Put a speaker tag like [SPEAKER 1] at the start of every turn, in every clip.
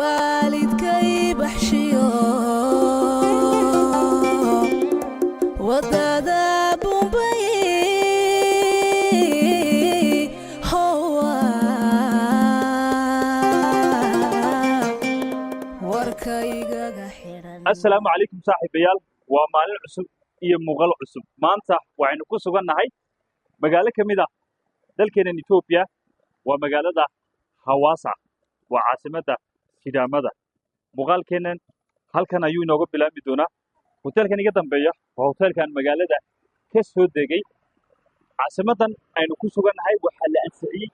[SPEAKER 1] والدكي بحشيو ودادا بومبي هو وركايغا خيران.
[SPEAKER 2] السلام عليكم صاحبيال ومالين عصب iyo muuqaal cusub maanta waxaynu ku sugannahay magaalo kamid ah dalkeena Ethiopia waa magaalada Hawassa waa caasimadda Sidaamada muuqaalkeenan halkan ayuu inooga bilaabi doonaa hotelkan iga dambeeya waa hotelkan magaalada ka soo degay caasimadan aynu ku sugannahay waxa la ansixiyay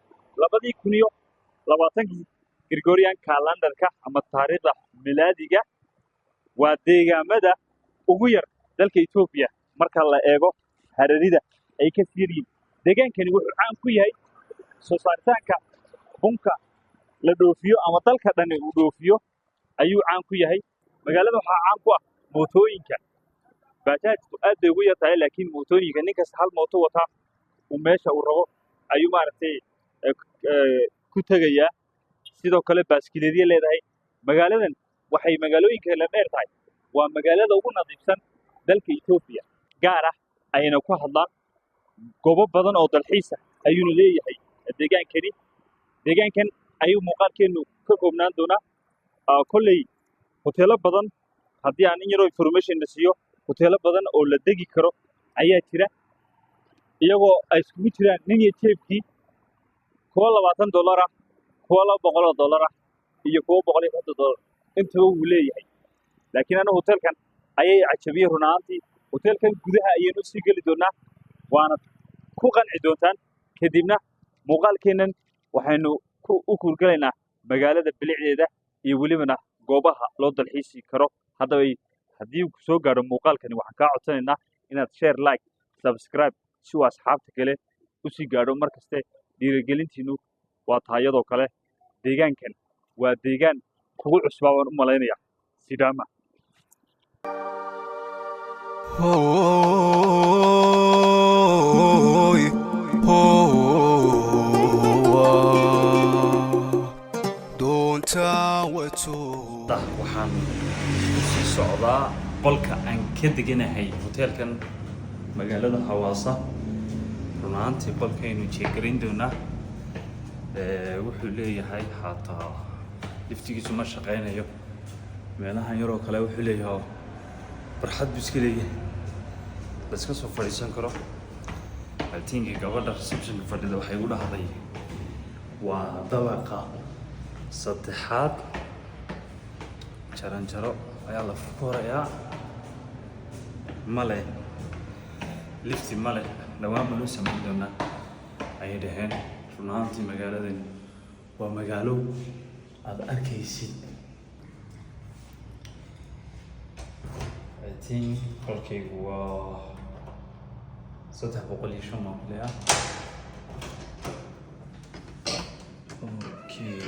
[SPEAKER 2] 2020 Gregorian calendar-ka ama taariikhda milaadiga waa deegaamada ugu yar dalka Ethiopia marka la eego hararida ay ka fiiriyeen deegaankani wuxuu caan ku yahay soo saaritaanka bunka la dhoofiyo ama dalka dhan uu dhoofiyo ayuu caan ku yahay magaalada waxa caan ku ah mootooyinka bajaajku aad bay ugu yartahay laakiin mootooyinka ninkas hal mooto wata uu meesha uu rabo ayuu maartay ku tagaya sidoo kale baaskiiladiya leedahay magaaladan waxay magaalooyinka la dheer tahay waa magaalada ugu nadiifsan dalka Ethiopia gaar ah ayna ku hadlaan goobo badan oo dalxiis ah ayuu leeyahay deegaankan ayuu muuqaalkeenu ka koobnaan doonaa kolley hoteelo badan haddii aan in yaro information la siiyo hoteelo badan oo la degi karo ayaa jira iyagoo ay iskugu jiraan nin iyo jeebkii kuwa $20 ah kuwa $200 ah iyo kuwa $150 intaba uu leeyahay laakiin anagu hotelkan ayay cajabiyay runaantii hotelkan gudaha ayaynu sii gali doonaa waana ku qanci doontaan kadibna muuqaalkeenan waxaynu u kurgalaynaa magaalada bilicdeeda iyo welibana goobaha loo dalxiisi karo haddaba haddii uu soo gaaro muuqaalkani waxaan kaa codsanaynaa inaad share like subscribe si uu asxaabta kale u sii gaadho markaste dhiirigelintiinu waa taayadoo kale deegaankan waa deegaan kugu cusbaa waan u malaynaya Sidaama waxaan sii socdaa qolka aan ka deganahay hotelkan magaalada Hawassa runaantii qolkaynu jeegarin doonaa wuxuu leeyahay xataa liftigiisu ma shaqeynayo meelahan yaroo kale wuxuu leeyahay barxad biskiliga la iska soo fadhiisan karo haltiinka gabadha reception fadhida waxay u dhahday waa dabaqa saddexaad jaranjaro ayaa la furayaa male lifti male dhawaan ma loo samayn doonaa ayay dhaheen runaantii magaaladan waa magaalo aad arkaysid I think qolkaygu waa 305 maqlaya okay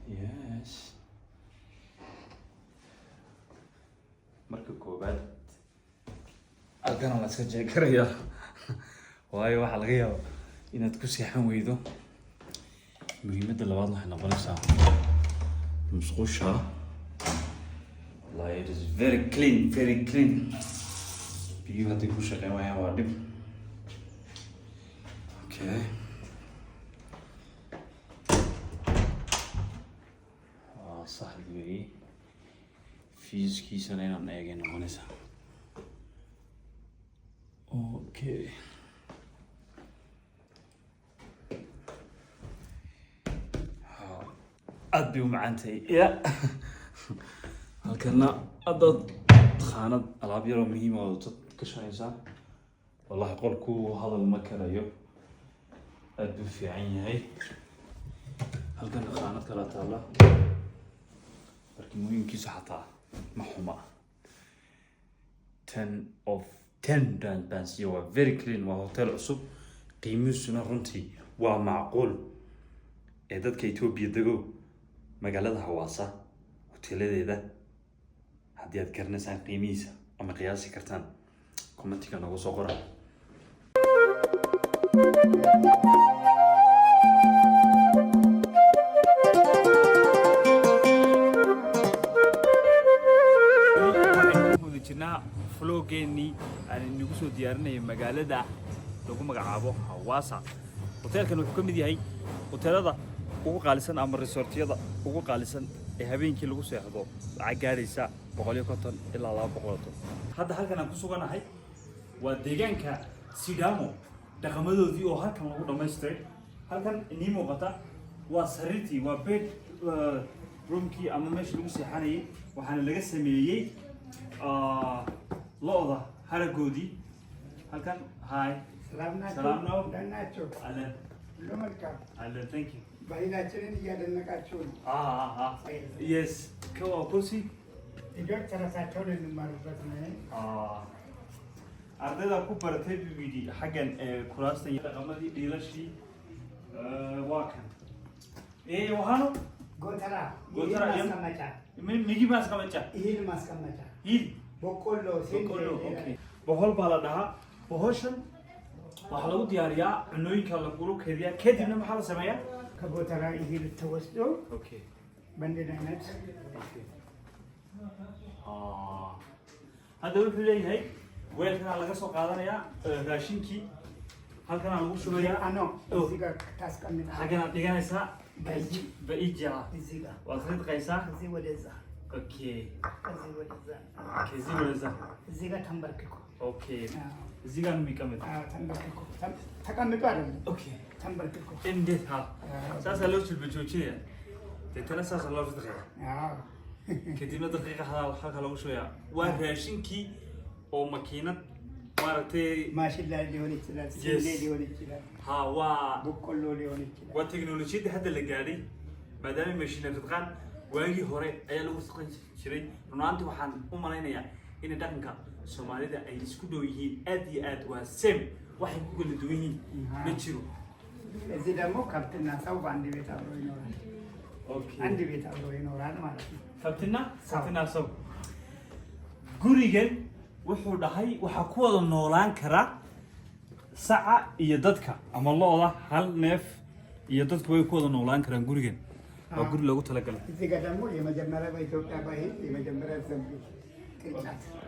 [SPEAKER 2] yes marka koobaad alkan la iska jeekaraya waayo waxa laga yaabaa inaad ku seexan weydo muhiimadda labaad waxay noqonaysaa musqusha it is very clean biyuhu haddii ku shaqeyn waayaan waa dhib okay waa sax weeye fiiskiisana inaan eegay noqonaysaa okay aad bay u macaantahay halkana adaad khaanad alaab yaroo muhiim oo dad ka shaqeysaa wallahi qolku hadal ma karayo aad buu fiican yahay halkana khaanad kala taala barkimooyinkiisa xataa ma xuma
[SPEAKER 3] 10 of 10 baan siiyo waa very clean waa hotel cusub qiimihiisuna runtii waa macquul ee dadka Ethiopia dego magaalada Hawaasa hoteeladeeda haddii aad garanaysaan qiimihiisa ama qiyaasi kartaan commentiga nagu soo qora
[SPEAKER 2] jirnaa flowgeennii aan inagu soo diyaarinayay magaalada lagu magacaabo Hawaasa hotelkan wuxuu ka mid yahay hoteelada ugu qaalisan ama resortyada ugu qaalisan ee habeenkii lagu seexdo lacag gaaraysa 150 ilaa 200 hadda halkan aan ku suganahay waa deegaanka Sidamo dhaqamadoodii oo halkan lagu dhameystiray halkan inii muuqata waa sariirtii waa bed roomkii ama meesha lagu seexanayay waxaana laga sameeyay looda haragoodii halkan hi
[SPEAKER 4] Salamno, Danacho,
[SPEAKER 2] Alan
[SPEAKER 4] Lomalka,
[SPEAKER 2] Alan thank you
[SPEAKER 4] Bahina Chilin, Yadanakacho,
[SPEAKER 2] yes kawa kursi
[SPEAKER 4] Tijok Sarasatol in Marbatane,
[SPEAKER 2] ardayda ku baratay BBD xaggan kuraasta iyo dhaqamadii dhiilashii waa kan waxaanu
[SPEAKER 4] Gotara,
[SPEAKER 2] Gotara,
[SPEAKER 4] Maskamacha,
[SPEAKER 2] migi maskamacha
[SPEAKER 4] Hil Maskamacha,
[SPEAKER 2] hil
[SPEAKER 4] Bokolo,
[SPEAKER 2] okay bohol baa la dhahaa bohoshan waxaa lagu diyaariyaa cunooyinka lagu kaydiyaa kadibna maxaa la sameeyaa
[SPEAKER 4] Kabotara, Hil Tawasdo,
[SPEAKER 2] okay
[SPEAKER 4] Bandinanat,
[SPEAKER 2] hadda wuxuu leeyahay weelkan laga soo qaadanayaa raashinkii halkan lagu shubayaa
[SPEAKER 4] Ano, Ziga Taskamina,
[SPEAKER 2] xagana dhiganaysaa
[SPEAKER 4] Baiji,
[SPEAKER 2] baija
[SPEAKER 4] Ziga,
[SPEAKER 2] waad ridqaysaa
[SPEAKER 4] Ziwadeza,
[SPEAKER 2] okay
[SPEAKER 4] Ziwadeza,
[SPEAKER 2] keziweza
[SPEAKER 4] Ziga Tambarkiko,
[SPEAKER 2] okay zigan mi kamid
[SPEAKER 4] Tambarkiko, Takamipar,
[SPEAKER 2] okay
[SPEAKER 4] Tambarkiko,
[SPEAKER 2] indeed ha saasa loo jilbajoojinaya deetana saasa loo ridqaya kadibna daqiiqa halka lagu shubayaa waa raashinkii oo makiinad maaragtay
[SPEAKER 4] Mashilla Leonichila, Sile Leonichila,
[SPEAKER 2] ha waa
[SPEAKER 4] Bokolo Leonichila.
[SPEAKER 2] waa teknolojiyadda hadda la gaadhay maadaama mashiina ridqaan waagii hore ayaa lagu ridqan jiray runaantii waxaan u malaynayaa in dhaqanka Soomaalida ay isku dhow yihiin aad iyo aad waa same waxay ku kala duwan yihiin ma jiro
[SPEAKER 4] Zidamo Captain Sau Bandi Beta Roinora.
[SPEAKER 2] okay
[SPEAKER 4] Andi Beta Roinora,
[SPEAKER 2] Fatina saw gurigan wuxuu dhahay waxa ku wada noolaan kara saca iyo dadka ama looda hal neef iyo dadku way ku wada noolaan karaan gurigan waa guri loogu talagalay
[SPEAKER 4] Zigadamo, Yamajamara by Tokta by Yamajamara Zambi.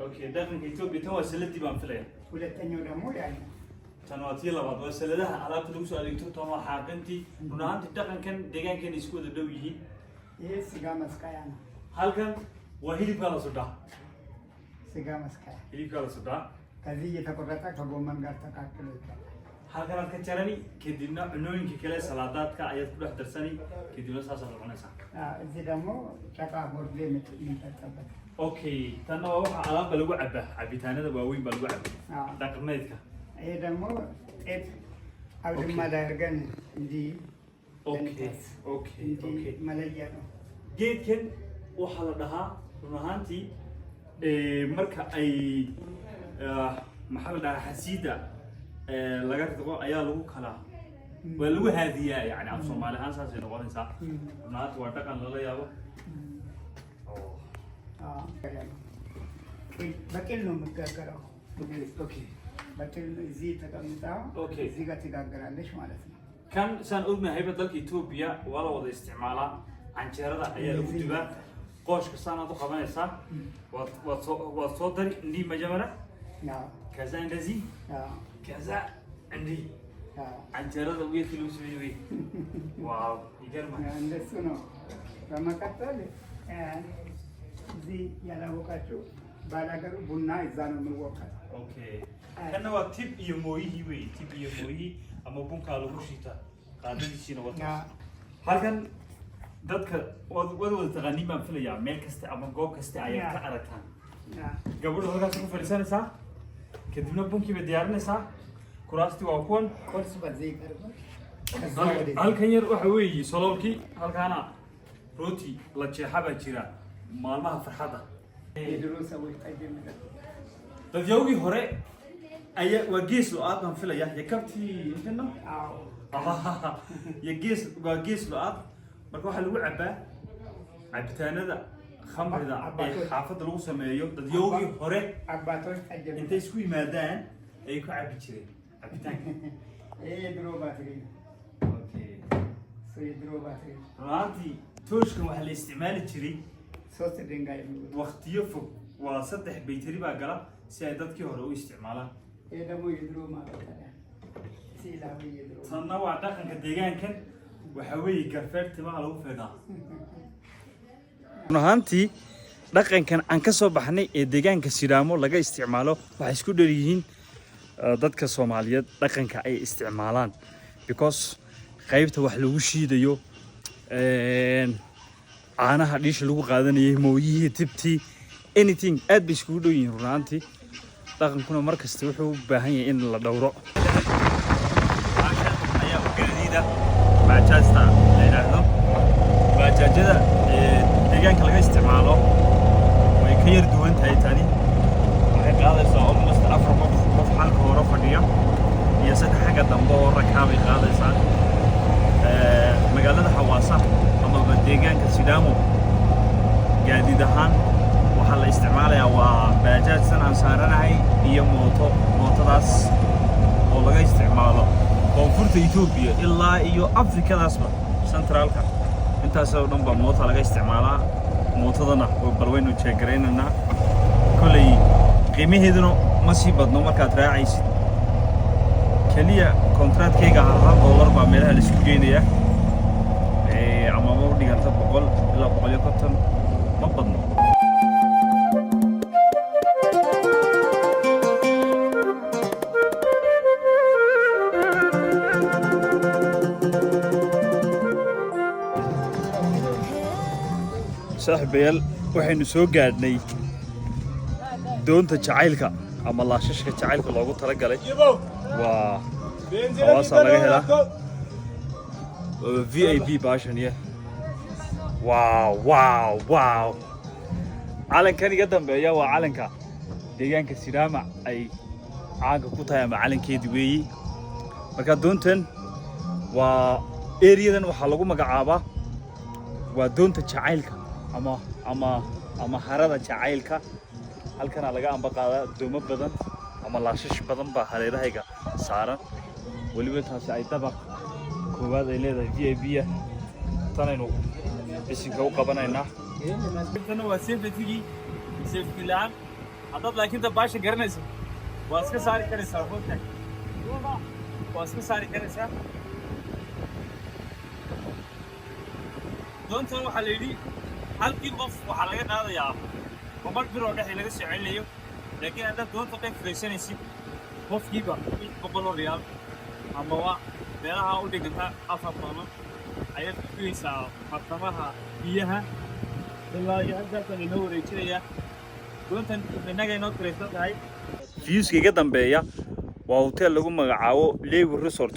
[SPEAKER 2] okay dhaqanka Ethiopia tan waa saladii baan filaya
[SPEAKER 4] Uletanyo Damo,
[SPEAKER 2] tan waa tii labaad waa saladaha alaabta lagu soo adeegto tan waa xaaqintii runaantii dhaqankan deegaankan isku wada dhow yihiin
[SPEAKER 4] Yes, Sigamaskayana,
[SPEAKER 2] halkan waa hilibka la sudhaa
[SPEAKER 4] Sigamaskaya.
[SPEAKER 2] hilibka la sudhaa
[SPEAKER 4] Kazi Takorata, Kagoman Gata Kakilaka.
[SPEAKER 2] halkan aad ka jarani kadibna cunooyinka kale salaadaadka ayaad ku dhex darsani kadibna saas aad cunaysaa
[SPEAKER 4] Zidamo, Chaka Borde Mitabat.
[SPEAKER 2] okay tan waa waxa alaabta lagu cabaa cabitaanada waaweyn baa lagu cabaa dhaqameedka
[SPEAKER 4] Edamo, Ed Abdulmadargan, Di.
[SPEAKER 2] okay okay okay
[SPEAKER 4] Malayano.
[SPEAKER 2] geedkan waxaa la dhahaa run ahaantii marka ay maxaa la dhahaa xasiida laga ridqo ayaa lagu kala waa lagu haadiyaa yani af Soomaali ahaan saas ay noqonaysaa run ahaantii waa dhaqan lala yaabo
[SPEAKER 4] Bakil no magkakaro.
[SPEAKER 2] okay
[SPEAKER 4] Bakil zi takamita.
[SPEAKER 2] Okay.
[SPEAKER 4] Ziga tigagaraandish maalasna.
[SPEAKER 2] kan saan ognahayba dalka Ethiopia waa la wada isticmaalaa canjeerada ayaa lagu dubaa qooshka saanaad u qabanaysaa waad soo dari indii majamara
[SPEAKER 4] Ya.
[SPEAKER 2] kaza indazi
[SPEAKER 4] Ya.
[SPEAKER 2] kaza indii
[SPEAKER 4] Ya.
[SPEAKER 2] canjeerada weelkii lagu sameeyey waaw igarma
[SPEAKER 4] Ndesuno. Ramakatale. Zi yala wakachu. Balagaru bunna izano mwaka.
[SPEAKER 2] okay kana waa tib iyo mooyihii wey tib iyo mooyihii ama bunkaa lagu shiita qaadadiisiina wata
[SPEAKER 4] Ya.
[SPEAKER 2] halkan dadka wada taqaaniin baan filayaa meel kasta ama goob kasta ayaad ka aragtaan
[SPEAKER 4] Ya.
[SPEAKER 2] gabadhu halkaas ku fadhiisanaysaa kadibna bunkii bay diyaarinaysaa kuraastii waa kuwan
[SPEAKER 4] Korsi bazi karba.
[SPEAKER 2] halkan yar waxa weeye soloolkii halkaana rooti la jeexa baa jira maalmaha farxadda
[SPEAKER 4] Idrusa way tajimida.
[SPEAKER 3] dadyowgii hore ayaa waa gees lo-aad baan filaya iyo kabtii intana iyo gees waa gees lo-aad marka waxaa lagu cabaa cabitaanada khamrida ee xaafadda lagu sameeyo dadyowgii hore
[SPEAKER 4] Abbaatoon ajab.
[SPEAKER 3] intay isku yimaadaan ay ku cabi jireen cabitaanka.
[SPEAKER 4] Droo baatiri.
[SPEAKER 3] Okay.
[SPEAKER 4] Droo baatiri.
[SPEAKER 3] runtii tooshkan waxaa la isticmaali jiray
[SPEAKER 4] Soos dhingaay.
[SPEAKER 3] waqtiyo fog waa 3 baytari baa gala si ay dadkii hore u isticmaalaan.
[SPEAKER 4] Dhamu droo ma baataya. Si ilaahay droo.
[SPEAKER 3] tanna waa dhaqanka deegaankan waxa weeye garfeer timaha lagu feegaa. run ahaantii dhaqankan aan ka soo baxnay ee deegaanka Sidaamo laga isticmaalo waxay isku dheer yihiin dadka Soomaaliyeed dhaqanka ay isticmaalaan because qaybta wax lagu shiidayo caanaha dhiisha lagu qaadanayay mooyihii tibtii anything aad bay iskugu dhow yihiin run ahaantii dhaqankuna markasta wuxuu u baahan yahay in la dhowro. ayaa gaadiida baajaajta la yiraahdo baajaajada deegaanka laga isticmaalo way ka yar duwan tahay tani waxay qaadaysaa almost 4 qof halka hore fadhiya iyo 3 xagga dambe oo rakaabay qaadaysaa magaalada Hawaasa ama deegaanka Sidaamo gaadiid ahaan waxaa la isticmaalayaa waa baajaaj san aan saaranahay iyo mootadaas oo laga isticmaalo koonfurta Itoobiya ilaa iyo Afrikadaasba centralka intaas oo dhan ba moota laga isticmaalaa mootadana oo balweynu jeegreynana kulay qiimaheeduna ma sii badno markaad raacaysid kaliya contractkayga $1 baa meelaha la isku geenaya ama ma dhiganta 100 ilaa 150 ma badno. saaxiibayaal waxaynu soo gaadhnay doonta jacaylka ama laashashka jacaylka loogu talagalay waa Hawaasa laga helaa VIP baashaniya wow calankan iga dambeeya waa calanka deegaanka Sidaamo ay caaga ku tahay ama calankeedii weeyi marka doontan waa areadan waxaa lagu magacaabaa waa doonta jacaylka ama harada jacaylka halkana laga amba qaadaa doomo badan ama laashash badan baa hareerahayga saaran waliba taasi ay dabaq koowaad ay leedahay VIP tanaynu bisinka u qabanaynaa tan waa safety laan haddaad laakiin baasha garanayso waa iska saari karaysaa hoostan waa iska saari karaysaa doontan waxaa la yidhi halkii qof waxaa laga qaadayaa 100 bir oo dhexe laga soo celinayo laakiin haddaad doonta qayb furaysanaysid qofkiiba $100 ama waa meelaha u dhiganta $4 ayaad ku filaysaa martamaha biyaha ilaa iyo halkaasaan inoo wareejinayaa doontan innaga inoo kiraysan tahay fiyuuska iga dambeeya waa hotel lagu magacaabo Leeway Resort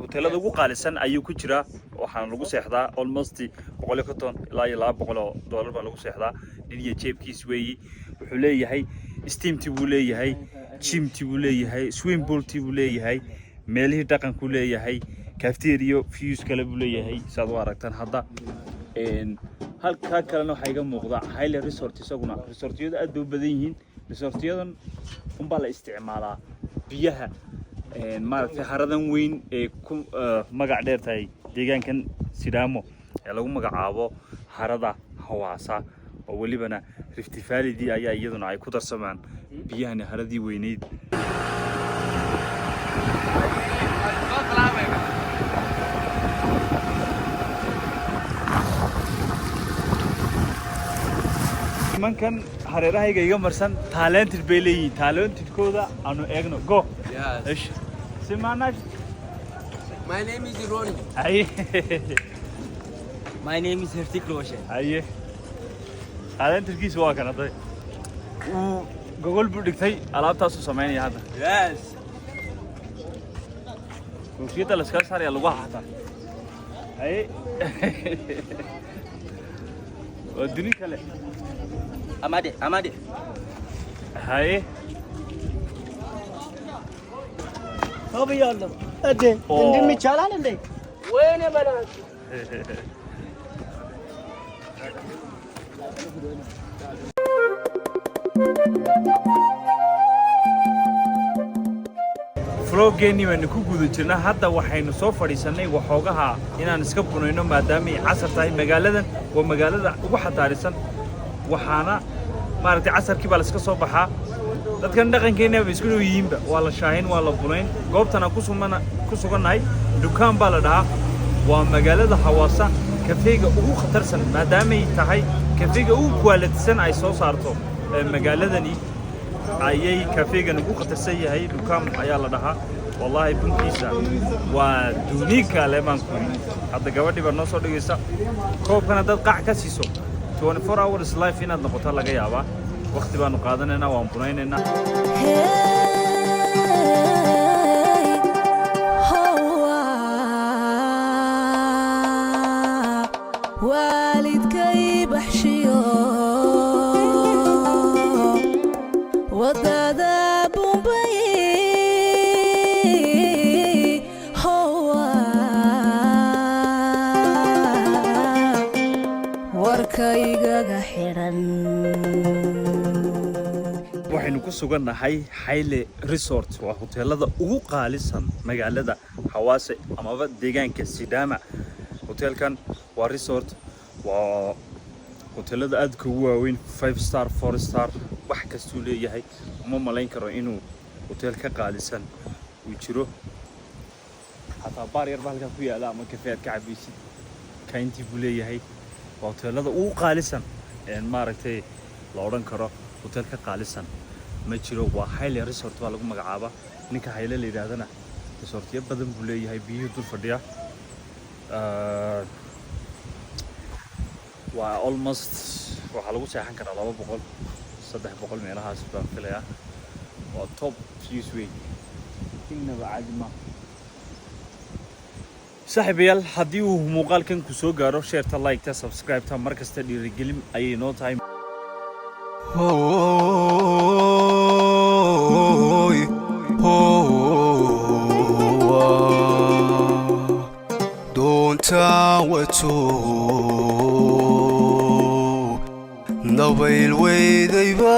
[SPEAKER 3] hotelada ugu qaalisan ayuu ku jiraa waxaana lagu seexdaa almost 150 ilaa iyo $200 baa lagu seexdaa dhiniya jeebkiis weeyi wuxuu leeyahay steam tii buu leeyahay gym tii buu leeyahay swimming pool tii buu leeyahay meelihii dhaqanku leeyahay cafeteria fiyuus kale buu leeyahay saad u aragtaan hadda halka kalena waxa iga muuqda Highland Resort isaguna resortyada aad u badan yihiin resortyadan baa la isticmaalaa biyaha maaragtay haradan weyn ee ku magac dheer tahay deegaankan Sidaamo ee lagu magacaabo harada Hawaasa oo walibana Rift Valley ayaa iyaduna ay ku darsamaan biyahan haradii weyneed nimankan hareerahayga iga marsan talented bay leeyihiin talentedkooda aanu eegno go
[SPEAKER 5] Yes.
[SPEAKER 3] simanash
[SPEAKER 5] My name is Ronnie.
[SPEAKER 3] ay
[SPEAKER 5] My name is Hertik Roshan.
[SPEAKER 3] ay talentedkiisa waa kana day gogol buu dhigtay alaabtaas uu sameynaya hadda
[SPEAKER 5] Yes.
[SPEAKER 3] koofiyada la iska saaraya lagu haxata ay waa duni kale
[SPEAKER 5] Amade.
[SPEAKER 3] hay
[SPEAKER 5] ብያለሁ እንዴ እንድም ይቻላል እንዴ? ወይኔ በላት
[SPEAKER 2] vloggeennii baynu ku guda jirnaa hadda waxaynu soo fadhiisannay waxoogaha inaan iska bunayno maadaama ay casar tahay magaaladan waa magaalada ugu xataarisan waxaana maaragtay casarkii baa la iska soo baxaa dadkan dhaqankeena ba isku dhow yihiinba waa la shaahin waa la bunayn goobtana ku sugannahay dukaan baa la dhahaa waa magaalada Hawaasa kafeega ugu khatarsan maadaama ay tahay kafeega ugu kwaalitisan ay soo saarto magaaladani ayay kafeegan ugu khatarsan yahay dukaan ayaa la dhahaa wallahi bunkiisa waa duunika leeman ku hadda gabadhii baa noo soo dhigaysa koobkana dad qac ka siiso 24 hours life inaad noqoto laga yaabaa waqti baanu qaadanaynaa waan bunaynaynaa
[SPEAKER 1] waalidkay baxshiyo wadada Bombay warkaygaga xiran
[SPEAKER 2] waxaynu ku sugannahay Haile Resort waa hoteelada ugu qaalisan magaalada Hawaasa amaba deegaanka Sidama hoteelkan waa resort waa hoteelada aad ka waaweyn 5 star 4 star wax kastuu leeyahay uma malayn karo inuu hotel ka qaalisan uu jiro hataa baar yar baa halkan ku yaala ama kafeed ka cabaysid kayntii buu leeyahay waa hoteelada ugu qaalisan maaragtay la odhan karo hotel ka qaalisan ma jiro waa Haile Resort baa lagu magacaabaa ninka Haile la yiraahdana resortyo badan buu leeyahay biyo dul fadhiya waa almost waxa lagu seexan karaa 200 300 meelahaas baan filayaa waa top views way inaba caadi ma saaxiibayaal haddii uu muuqaalkan ku soo gaaro share ta like ta subscribe ta mar kasta dhiirigelin ayay noo tahay
[SPEAKER 6] doonta wato dabayl weydayba